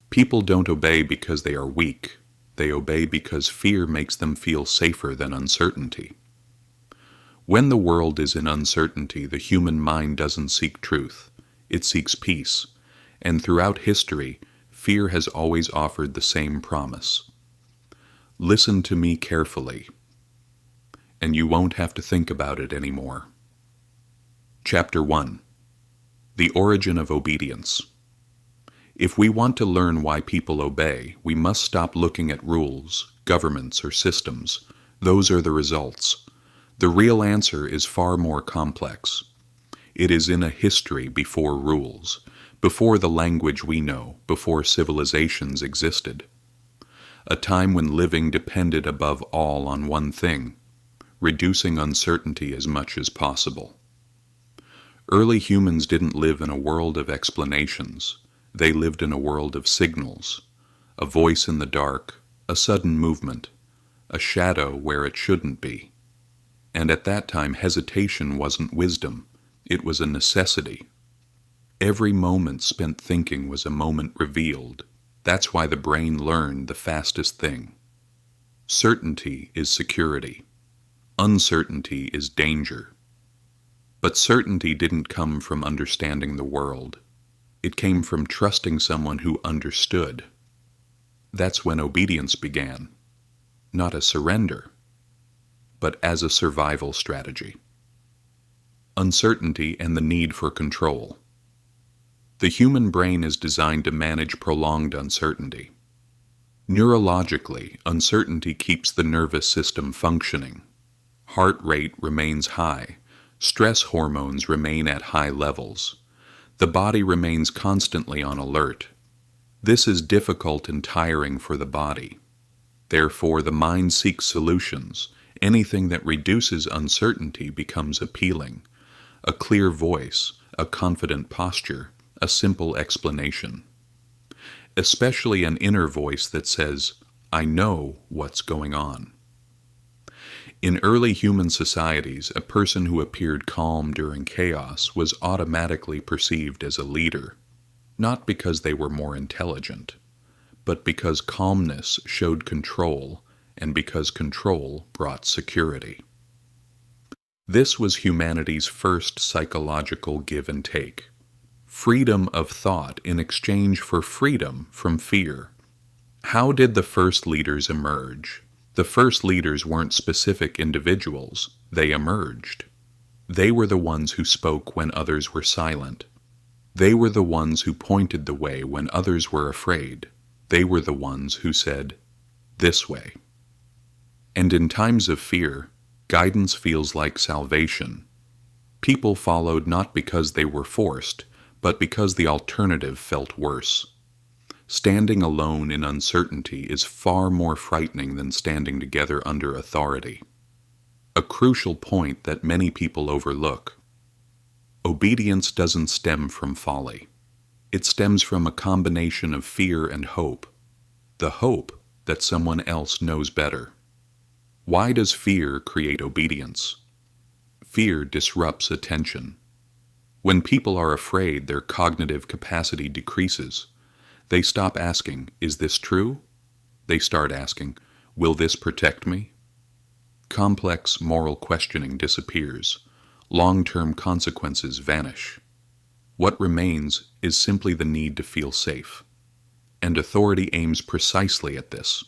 People don't obey because they are weak. They obey because fear makes them feel safer than uncertainty. When the world is in uncertainty, the human mind doesn't seek truth. It seeks peace. And throughout history, fear has always offered the same promise. Listen to me carefully, and you won't have to think about it anymore. Chapter 1. The Origin of Obedience. If we want to learn why people obey, we must stop looking at rules, governments, or systems. Those are the results. The real answer is far more complex. It is in a history before rules, before the language we know, before civilizations existed. A time when living depended above all on one thing: reducing uncertainty as much as possible. Early humans didn't live in a world of explanations. They lived in a world of signals: a voice in the dark, a sudden movement, a shadow where it shouldn't be. And at that time, hesitation wasn't wisdom, it was a necessity. Every moment spent thinking was a moment revealed. That's why the brain learned the fastest thing. Certainty is security. Uncertainty is danger. But certainty didn't come from understanding the world. It came from trusting someone who understood. That's when obedience began. Not a surrender, but as a survival strategy. Uncertainty and the need for control. The human brain is designed to manage prolonged uncertainty. Neurologically, uncertainty keeps the nervous system functioning. Heart rate remains high. Stress hormones remain at high levels. The body remains constantly on alert. This is difficult and tiring for the body. Therefore, the mind seeks solutions. Anything that reduces uncertainty becomes appealing. A clear voice, a confident posture, a simple explanation. Especially an inner voice that says, "I know what's going on." In early human societies, a person who appeared calm during chaos was automatically perceived as a leader, not because they were more intelligent, but because calmness showed control, and because control brought security. This was humanity's first psychological give and take. Freedom of thought in exchange for freedom from fear. How did the first leaders emerge? The first leaders weren't specific individuals, they emerged. They were the ones who spoke when others were silent. They were the ones who pointed the way when others were afraid. They were the ones who said, "This way." And in times of fear, guidance feels like salvation. People followed not because they were forced, but because the alternative felt worse. Standing alone in uncertainty is far more frightening than standing together under authority. A crucial point that many people overlook. Obedience doesn't stem from folly. It stems from a combination of fear and hope. The hope that someone else knows better. Why does fear create obedience? Fear disrupts attention. When people are afraid, their cognitive capacity decreases. They stop asking, "Is this true?" They start asking, "Will this protect me?" Complex moral questioning disappears. Long-term consequences vanish. What remains is simply the need to feel safe. And authority aims precisely at this.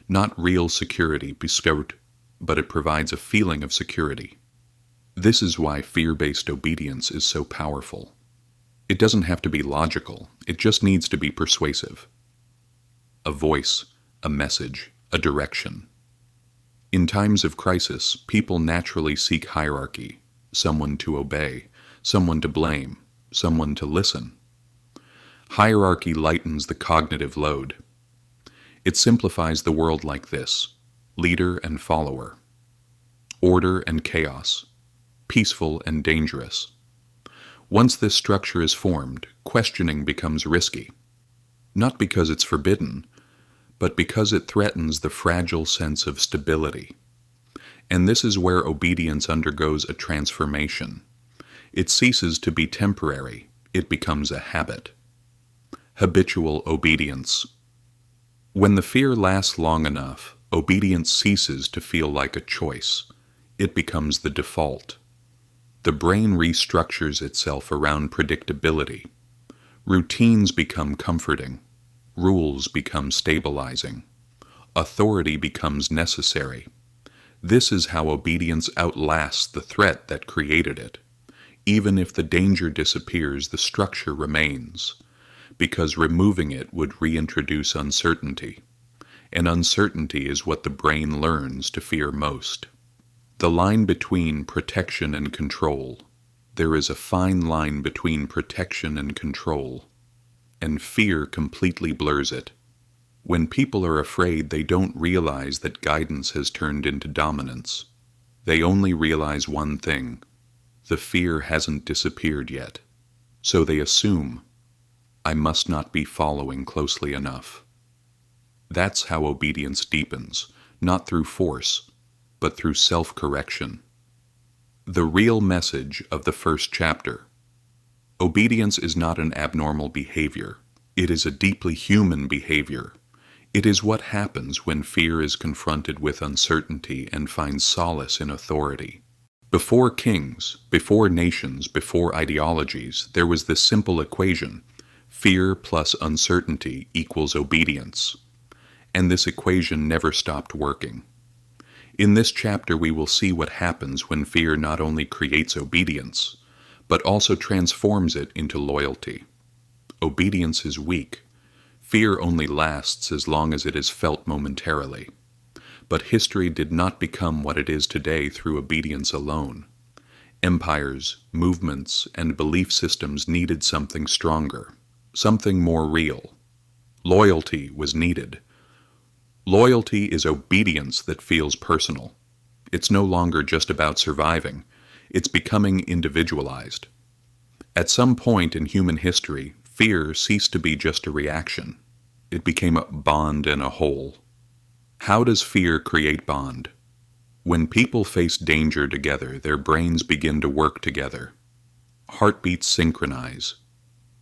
Not real security bestowed, but it provides a feeling of security. This is why fear-based obedience is so powerful. It doesn't have to be logical, it just needs to be persuasive. A voice, a message, a direction. In times of crisis, people naturally seek hierarchy, someone to obey, someone to blame, someone to listen. Hierarchy lightens the cognitive load. It simplifies the world like this: leader and follower, order and chaos, peaceful and dangerous. Once this structure is formed, questioning becomes risky. Not because it's forbidden, but because it threatens the fragile sense of stability. And this is where obedience undergoes a transformation. It ceases to be temporary, it becomes a habit. Habitual obedience. When the fear lasts long enough, obedience ceases to feel like a choice. It becomes the default. The brain restructures itself around predictability. Routines become comforting. Rules become stabilizing. Authority becomes necessary. This is how obedience outlasts the threat that created it. Even if the danger disappears, the structure remains, because removing it would reintroduce uncertainty, and uncertainty is what the brain learns to fear most. The line between protection and control. There is a fine line between protection and control, and fear completely blurs it. When people are afraid, they don't realize that guidance has turned into dominance. They only realize one thing: the fear hasn't disappeared yet. So they assume, I must not be following closely enough. That's how obedience deepens, not through force, but through self-correction. The real message of the first chapter. Obedience is not an abnormal behavior. It is a deeply human behavior. It is what happens when fear is confronted with uncertainty and finds solace in authority. Before kings, before nations, before ideologies, there was this simple equation: fear plus uncertainty equals obedience. And this equation never stopped working. In this chapter we will see what happens when fear not only creates obedience, but also transforms it into loyalty. Obedience is weak. Fear only lasts as long as it is felt momentarily. But history did not become what it is today through obedience alone. Empires, movements, and belief systems needed something stronger, something more real. Loyalty was needed. Loyalty is obedience that feels personal. It's no longer just about surviving. It's becoming individualized. At some point in human history, fear ceased to be just a reaction. It became a bond and a whole. How does fear create bond? When people face danger together, their brains begin to work together. Heartbeats synchronize.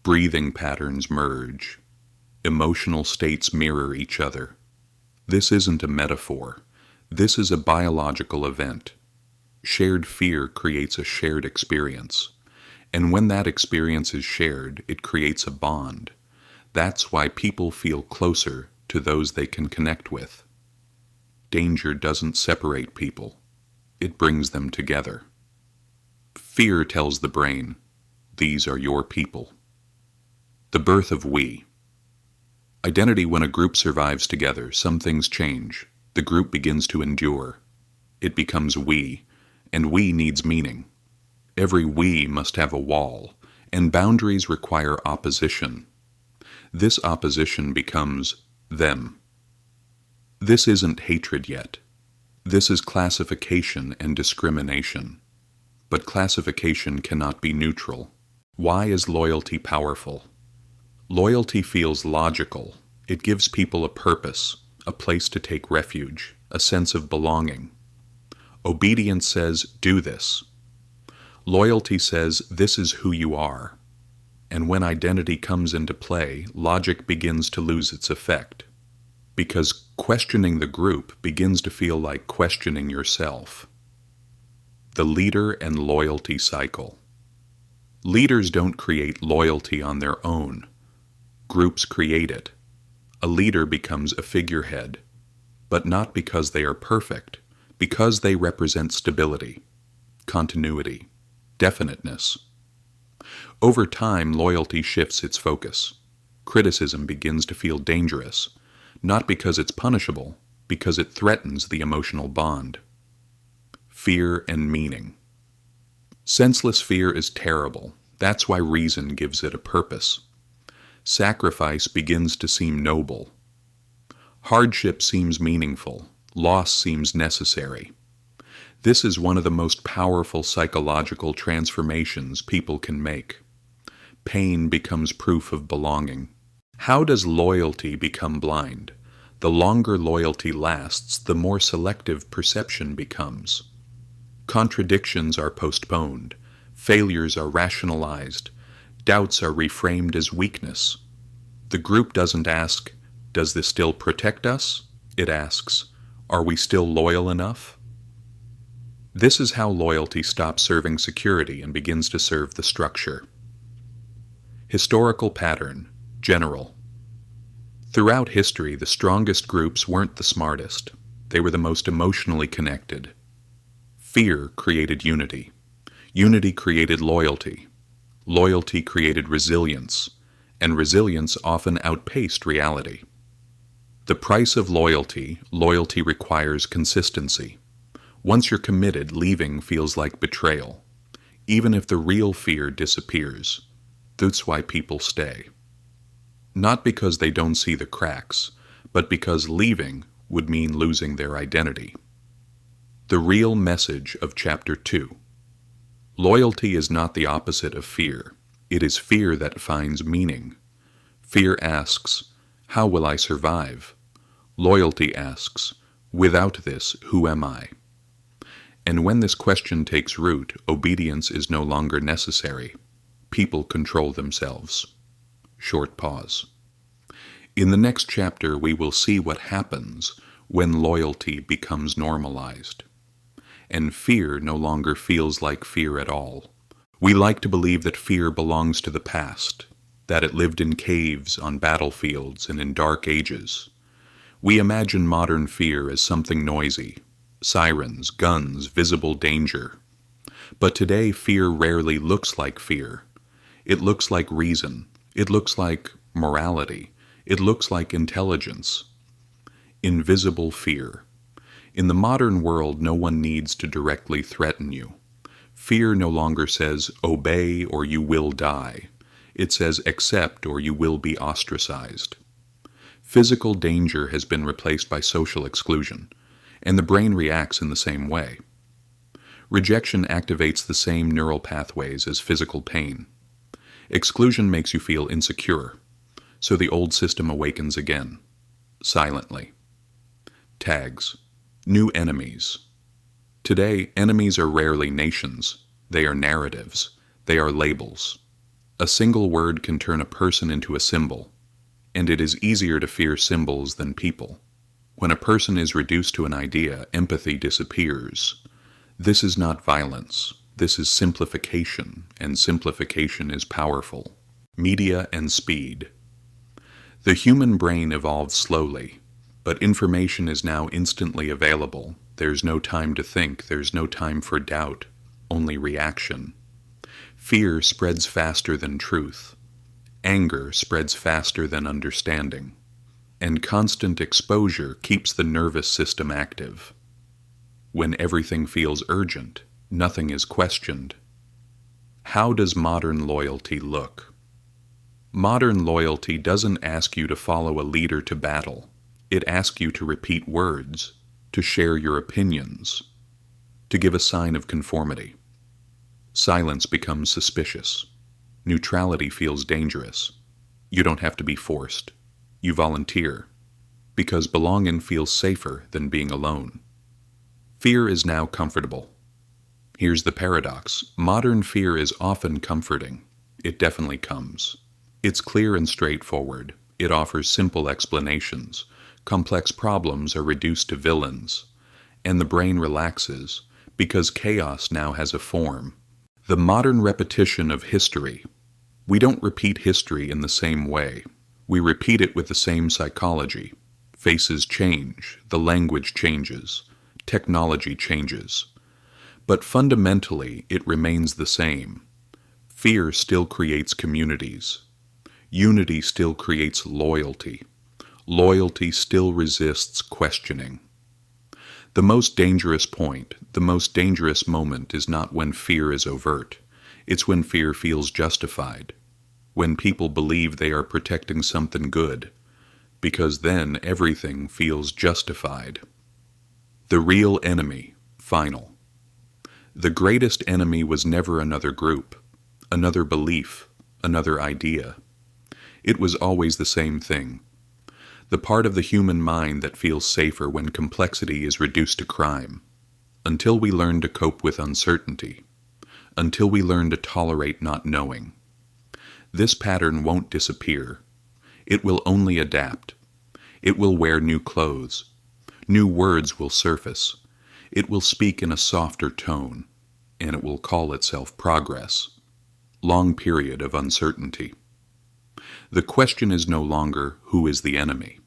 Breathing patterns merge. Emotional states mirror each other. This isn't a metaphor. This is a biological event. Shared fear creates a shared experience. And when that experience is shared, it creates a bond. That's why people feel closer to those they can connect with. Danger doesn't separate people. It brings them together. Fear tells the brain, these are your people. The birth of we. Identity. When a group survives together, some things change. The group begins to endure. It becomes we, and we needs meaning. Every we must have a wall, and boundaries require opposition. This opposition becomes them. This isn't hatred yet. This is classification and discrimination. But classification cannot be neutral. Why is loyalty powerful? Loyalty feels logical. It gives people a purpose, a place to take refuge, a sense of belonging. Obedience says, do this. Loyalty says, this is who you are. And when identity comes into play, logic begins to lose its effect. Because questioning the group begins to feel like questioning yourself. The leader and loyalty cycle. Leaders don't create loyalty on their own. Groups create it. A leader becomes a figurehead, but not because they are perfect, because they represent stability, continuity, definiteness. Over time, loyalty shifts its focus. Criticism begins to feel dangerous, not because it's punishable, because it threatens the emotional bond. Fear and meaning. Senseless fear is terrible. That's why reason gives it a purpose. Sacrifice begins to seem noble. Hardship seems meaningful. Loss seems necessary. This is one of the most powerful psychological transformations people can make. Pain becomes proof of belonging. How does loyalty become blind? The longer loyalty lasts, the more selective perception becomes. Contradictions are postponed. Failures are rationalized. Doubts are reframed as weakness. The group doesn't ask, "Does this still protect us?" It asks, "Are we still loyal enough?" This is how loyalty stops serving security and begins to serve the structure. Historical pattern, general. Throughout history, the strongest groups weren't the smartest. They were the most emotionally connected. Fear created unity. Unity created loyalty. Loyalty created resilience, and resilience often outpaced reality. The price of loyalty, loyalty requires consistency. Once you're committed, leaving feels like betrayal, even if the real fear disappears. That's why people stay. Not because they don't see the cracks, but because leaving would mean losing their identity. The real message of Chapter 2. Loyalty is not the opposite of fear. It is fear that finds meaning. Fear asks, "How will I survive?" Loyalty asks, "Without this, who am I?" And when this question takes root, obedience is no longer necessary. People control themselves. Short pause. In the next chapter, we will see what happens when loyalty becomes normalized, and fear no longer feels like fear at all. We like to believe that fear belongs to the past, that it lived in caves, on battlefields, and in dark ages. We imagine modern fear as something noisy, sirens, guns, visible danger. But today, fear rarely looks like fear. It looks like reason. It looks like morality. It looks like intelligence. Invisible fear. In the modern world, no one needs to directly threaten you. Fear no longer says, "Obey or you will die." It says, "Accept or you will be ostracized." Physical danger has been replaced by social exclusion, and the brain reacts in the same way. Rejection activates the same neural pathways as physical pain. Exclusion makes you feel insecure, so the old system awakens again, silently. Tags. New enemies. Today, enemies are rarely nations. They are narratives. They are labels. A single word can turn a person into a symbol, and it is easier to fear symbols than people. When a person is reduced to an idea, empathy disappears. This is not violence. This is simplification, and simplification is powerful. Media and speed. The human brain evolved slowly, but information is now instantly available. There's no time to think. There's no time for doubt, only reaction. Fear spreads faster than truth. Anger spreads faster than understanding. And constant exposure keeps the nervous system active. When everything feels urgent, nothing is questioned. How does modern loyalty look? Modern loyalty doesn't ask you to follow a leader to battle. It asks you to repeat words, to share your opinions, to give a sign of conformity. Silence becomes suspicious. Neutrality feels dangerous. You don't have to be forced. You volunteer, because belonging feels safer than being alone. Fear is now comfortable. Here's the paradox. Modern fear is often comforting. It definitely comes. It's clear and straightforward. It offers simple explanations. Complex problems are reduced to villains. And the brain relaxes, because chaos now has a form. The modern repetition of history. We don't repeat history in the same way. We repeat it with the same psychology. Faces change, the language changes, technology changes. But fundamentally, it remains the same. Fear still creates communities. Unity still creates loyalty. Loyalty still resists questioning. The most dangerous point, the most dangerous moment is not when fear is overt. It's when fear feels justified. When people believe they are protecting something good, because then everything feels justified. The real enemy, final. The greatest enemy was never another group, another belief, another idea. It was always the same thing. The part of the human mind that feels safer when complexity is reduced to crime. Until we learn to cope with uncertainty. Until we learn to tolerate not knowing. This pattern won't disappear. It will only adapt. It will wear new clothes. New words will surface. It will speak in a softer tone, and it will call itself progress. Long period of uncertainty. The question is no longer who is the enemy.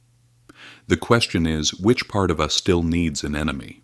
The question is which part of us still needs an enemy.